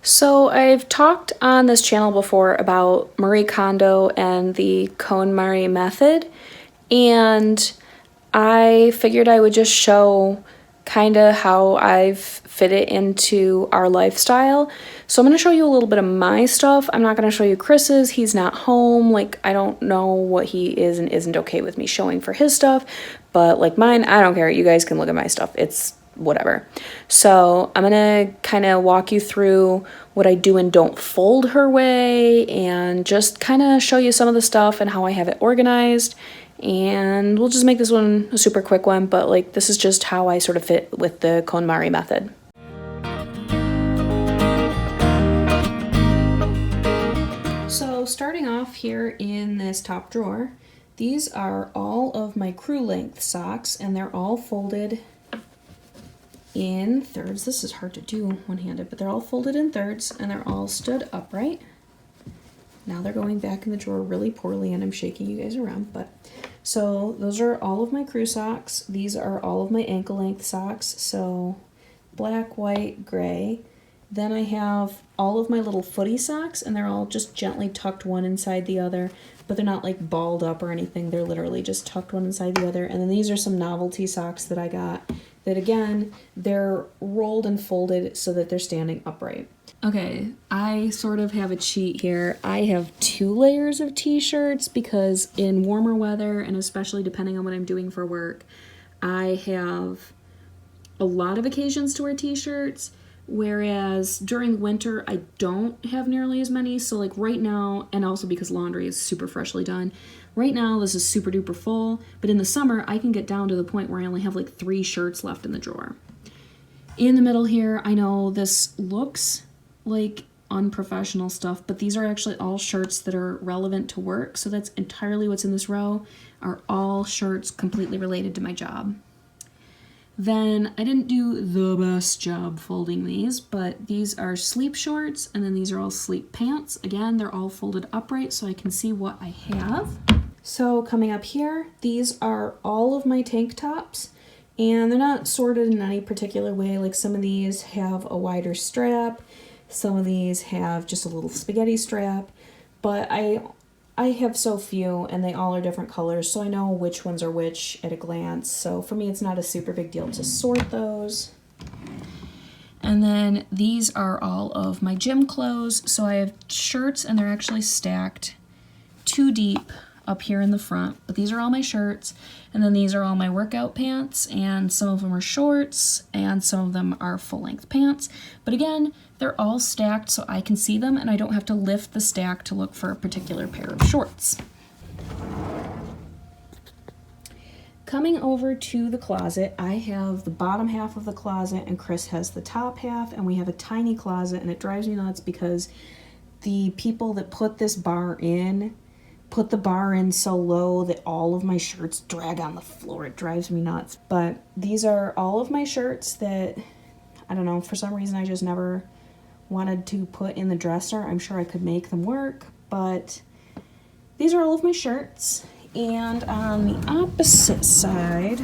So I've talked on this channel before about Marie Kondo and the KonMari Method, and I figured I would just show kind of how I've fit it into our lifestyle. So I'm going to show you a little bit of my stuff. I'm not going to show you Chris's. He's not home. Like, I don't know what he is and isn't okay with me showing for his stuff, but like mine, I don't care. You guys can look at my stuff. It's whatever. So I'm gonna kind of walk you through what I do and don't fold her way, and just kind of show you some of the stuff and how I have it organized. And we'll just make this one a super quick one, but like this is just how I sort of fit with the KonMari method. So starting off here in this top drawer, these are all of my crew length socks, and they're all folded in thirds. This is hard to do one-handed, but they're all folded in thirds and they're all stood upright. Now they're going back in the drawer really poorly and I'm shaking you guys around, but so those are all of my crew socks. These are all of my ankle length socks, so black, white, gray. Then I have all of my little footy socks, and they're all just gently tucked one inside the other, but they're not like balled up or anything. They're literally just tucked one inside the other. And then these are some novelty socks that I got that, again, they're rolled and folded so that they're standing upright. Okay, I sort of have a cheat here. I have 2 layers of t-shirts because in warmer weather, and especially depending on what I'm doing for work, I have a lot of occasions to wear t-shirts, whereas during winter I don't have nearly as many. So like right now, and also because laundry is super freshly done, right now this is super duper full, but in the summer I can get down to the point where I only have like 3 shirts left in the drawer. In the middle here, I know this looks like unprofessional stuff, but these are actually all shirts that are relevant to work. So that's entirely what's in this row, are all shirts completely related to my job. Then I didn't do the best job folding these, but these are sleep shorts, and then these are all sleep pants. Again, they're all folded upright so I can see what I have. So coming up here, these are all of my tank tops, and they're not sorted in any particular way. Like some of these have a wider strap, some of these have just a little spaghetti strap, but I have so few and they all are different colors, so I know which ones are which at a glance. So for me, it's not a super big deal to sort those. And then these are all of my gym clothes. So I have shirts, and they're actually stacked 2 deep up here in the front, but these are all my shirts. And then these are all my workout pants, and some of them are shorts and some of them are full-length pants. But again, they're all stacked so I can see them and I don't have to lift the stack to look for a particular pair of shorts. Coming over to the closet, I have the bottom half of the closet and Chris has the top half, and we have a tiny closet, and it drives me nuts because the people that put this bar in put the bar in so low that all of my shirts drag on the floor. It drives me nuts. But these are all of my shirts that, I don't know, for some reason I just never wanted to put in the dresser. I'm sure I could make them work, but these are all of my shirts. And on the opposite side,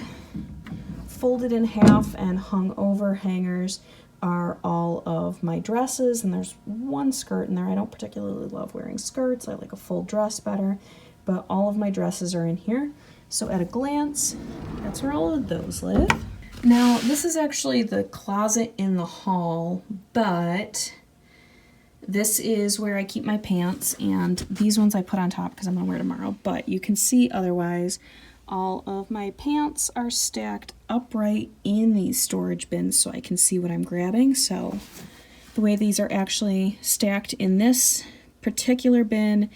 folded in half and hung over hangers, are all of my dresses, and there's 1 skirt in there. I don't particularly love wearing skirts. I like a full dress better, but all of my dresses are in here. So at a glance, that's where all of those live. Now, this is actually the closet in the hall, but this is where I keep my pants, and these ones I put on top because I'm gonna wear tomorrow, but you can see otherwise all of my pants are stacked upright in these storage bins so I can see what I'm grabbing. So the way these are actually stacked in this particular bin,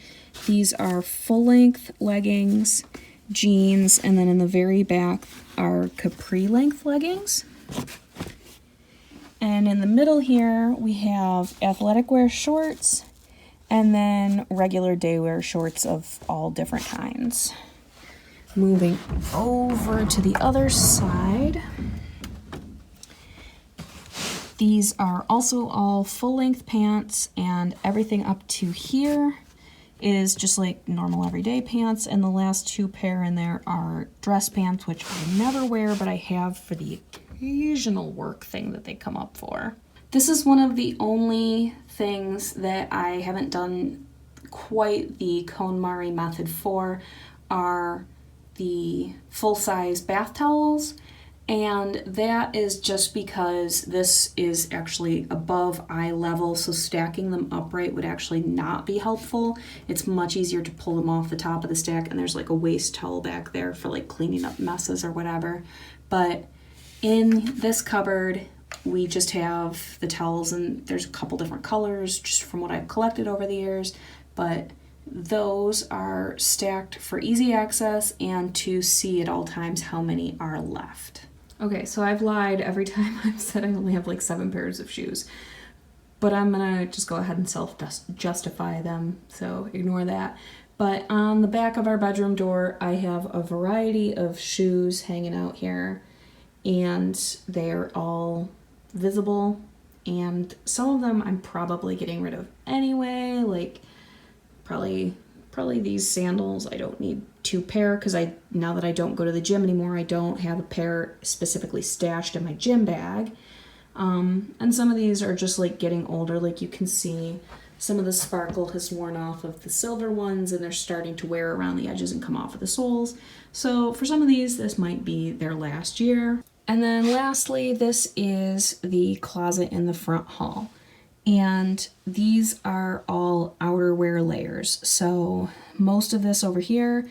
these are full-length leggings, jeans, and then in the very back are capri-length leggings. And in the middle here, we have athletic wear shorts, and then regular day wear shorts of all different kinds. Moving over to the other side, these are also all full-length pants, and everything up to here is just like normal everyday pants, and the last 2 pair in there are dress pants, which I never wear, but I have for the occasional work thing that they come up for. This is one of the only things that I haven't done quite the KonMari method for, are the full-size bath towels. And that is just because this is actually above eye level, so stacking them upright would actually not be helpful. It's much easier to pull them off the top of the stack, and there's like a waste towel back there for like cleaning up messes or whatever. But in this cupboard, we just have the towels, and there's a couple different colors just from what I've collected over the years, but those are stacked for easy access and to see at all times how many are left. Okay, so I've lied every time I've said I only have like 7 pairs of shoes, but I'm gonna just go ahead and self-justify them, so ignore that. But on the back of our bedroom door, I have a variety of shoes hanging out here, and they're all visible, and some of them I'm probably getting rid of anyway, like probably these sandals. I don't need 2 pair because now that I don't go to the gym anymore, I don't have a pair specifically stashed in my gym bag. And some of these are just like getting older. Like you can see some of the sparkle has worn off of the silver ones, and they're starting to wear around the edges and come off of the soles. So for some of these, this might be their last year. And then lastly, this is the closet in the front hall. And these are all outerwear layers. So most of this over here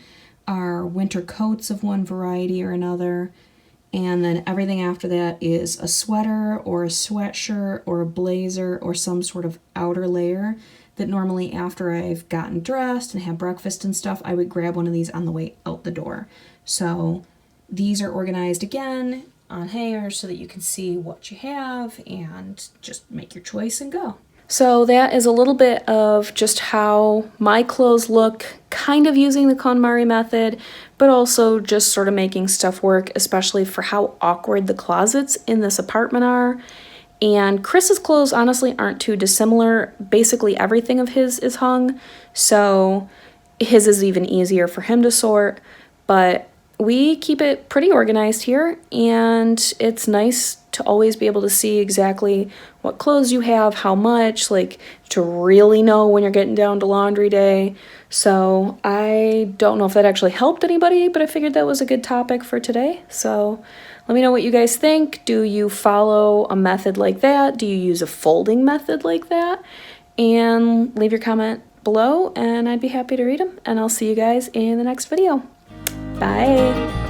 are winter coats of one variety or another. And then everything after that is a sweater or a sweatshirt or a blazer or some sort of outer layer that normally after I've gotten dressed and had breakfast and stuff, I would grab one of these on the way out the door. So these are organized again on hangers so that you can see what you have and just make your choice and go. So that is a little bit of just how my clothes look, kind of using the KonMari method, but also just sort of making stuff work, especially for how awkward the closets in this apartment are. And Chris's clothes honestly aren't too dissimilar. Basically everything of his is hung, so his is even easier for him to sort, but we keep it pretty organized here, and it's nice to always be able to see exactly what clothes you have, how much, like to really know when you're getting down to laundry day. So I don't know if that actually helped anybody, but I figured that was a good topic for today. So let me know what you guys think. Do you follow a method like that? Do you use a folding method like that? And leave your comment below, and I'd be happy to read them. And I'll see you guys in the next video. Bye.